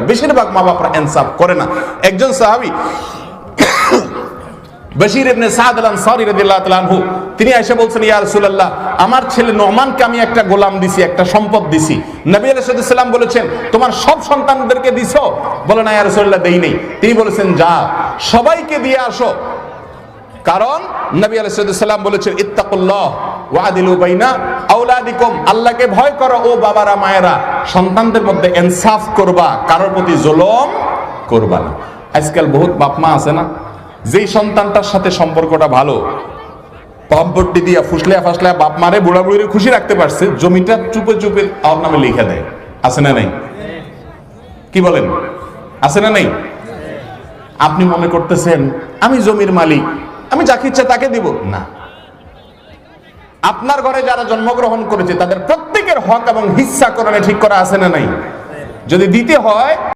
বেশিরভাগ মা বাপরা ইনসাফ করে না। একজন সাহাবী বশির ইবনে সাদ আল-আনসারী রাদিয়াল্লাহু তাআলা আনহু, তিনি এসে বলছেন, ইয়া রাসূলুল্লাহ, আমার ছেলে নোমানকে আমি একটা গোলাম দিছি, একটা সম্পদ দিছি। নবী আলাইহিস সালাম বলেছেন, তোমার সব সন্তানদেরকে দিছো? বলে না ইয়া রাসূলুল্লাহ, দেই নাই। তিনি বলেছেন, যা সবাইকে দিয়ে আসো, কারণ নবী আলাইহিস সালাম বলেছেন, ইত্তাকুল্লাহ ওয়া আদিলু বাইনা আওলাদিকুম, আল্লাহকে ভয় করো ও বাবারা মায়েরা, সন্তানদের মধ্যে ইনসাফ করবা, কারোর প্রতি জুলুম করবা না। আজকাল বহুত বাপ মা আছে না, যেই সন্তানটার সাথে সম্পর্কটা ভালো, পাম্পটি দিয়া ফুসলিয়া ফাসলিয়া বাপ মারে বুড়া বুড়ির খুশি রাখতে পারছে, জমিটা চুপে চুপে ওর নামে লিখে দেয়। আছে না নাই? কি বলেন, আছে না নাই? আপনি মনে করতেছেন আমি জমির মালিক, আমি যাকে ইচ্ছা তাকে দিব না। আপনার ঘরে যারা জন্মগ্রহণ করেছে তাদের প্রত্যেকের হক এবং হিস্সা কোরআনে ঠিক করা আছে না নাই? যদি দিতে হয়